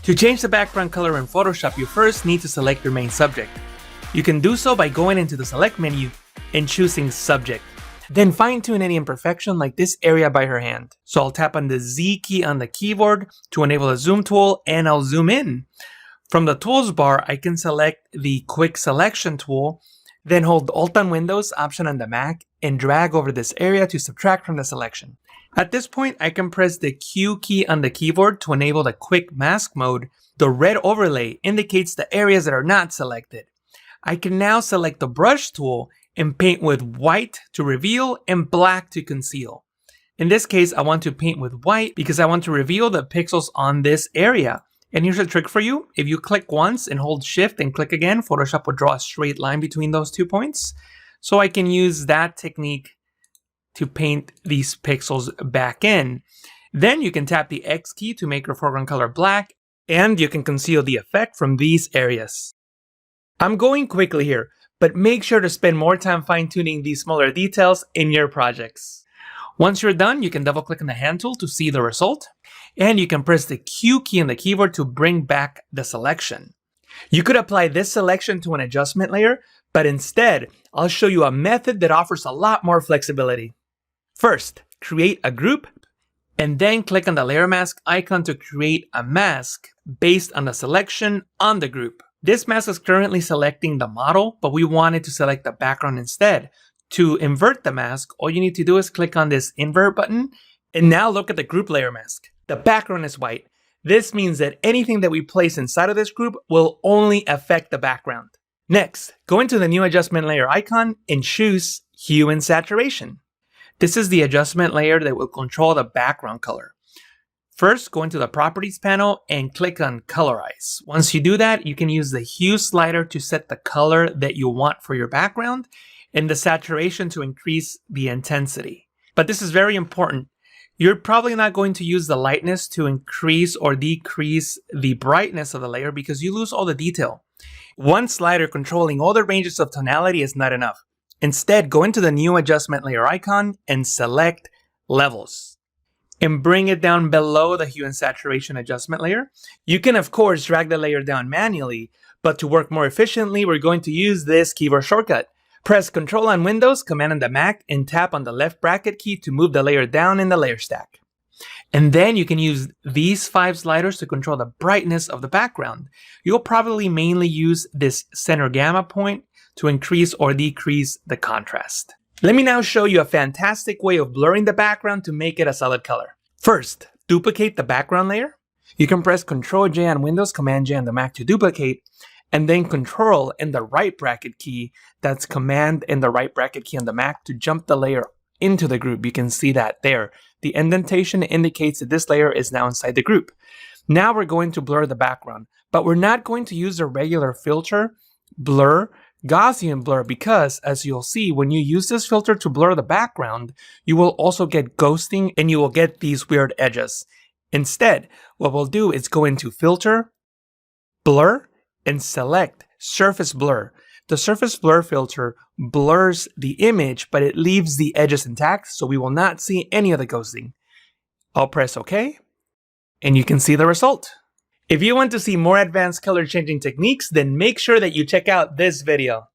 To change the background color in Photoshop, you first need to select your main subject. You can do so by going into the Select menu and choosing Subject. Then fine-tune any imperfection like this area by her hand. So I'll tap on the Z key on the keyboard to enable the zoom tool and I'll zoom in. From the tools bar, I can select the Quick Selection tool, then hold Alt on Windows, Option on the Mac, and drag over this area to subtract from the selection. At this point, I can press the Q key on the keyboard to enable the Quick Mask mode. The red overlay indicates the areas that are not selected. I can now select the Brush tool and paint with white to reveal and black to conceal. In this case, I want to paint with white because I want to reveal the pixels on this area. And here's a trick for you. If you click once and hold Shift and click again, Photoshop will draw a straight line between those 2 points. So I can use that technique to paint these pixels back in. Then you can tap the X key to make your foreground color black, and you can conceal the effect from these areas. I'm going quickly here, but make sure to spend more time fine-tuning these smaller details in your projects. Once you're done, you can double-click on the hand tool to see the result, and you can press the Q key on the keyboard to bring back the selection. You could apply this selection to an adjustment layer, but instead, I'll show you a method that offers a lot more flexibility. First, create a group, and then click on the layer mask icon to create a mask based on the selection on the group. This mask is currently selecting the model, but we wanted to select the background instead. To invert the mask, all you need to do is click on this invert button, and now look at the group layer mask. The background is white. This means that anything that we place inside of this group will only affect the background. Next, go into the new adjustment layer icon and choose Hue and Saturation. This is the adjustment layer that will control the background color. First, go into the Properties panel and click on Colorize. Once you do that, you can use the Hue slider to set the color that you want for your background and the saturation to increase the intensity. But this is very important. You're probably not going to use the lightness to increase or decrease the brightness of the layer because you lose all the detail. One slider controlling all the ranges of tonality is not enough. Instead, go into the new adjustment layer icon and select Levels, and bring it down below the Hue and Saturation adjustment layer. You can of course drag the layer down manually, but to work more efficiently, we're going to use this keyboard shortcut. Press Ctrl on Windows, Command on the Mac, and tap on the left bracket key to move the layer down in the layer stack. And then you can use these 5 sliders to control the brightness of the background. You'll probably mainly use this center gamma point to increase or decrease the contrast. Let me now show you a fantastic way of blurring the background to make it a solid color. First, duplicate the background layer. You can press Ctrl J on Windows, Command J on the Mac to duplicate, and then Control and the right bracket key, that's Command and the right bracket key on the Mac to jump the layer into the group. You can see that there. The indentation indicates that this layer is now inside the group. Now we're going to blur the background, but we're not going to use a regular filter, blur, Gaussian blur, because as you'll see, when you use this filter to blur the background, you will also get ghosting and you will get these weird edges. Instead, what we'll do is go into Filter, Blur, and select Surface Blur. The Surface Blur filter blurs the image, but it leaves the edges intact, so we will not see any of the ghosting. I'll press OK, and you can see the result. If you want to see more advanced color changing techniques, then make sure that you check out this video.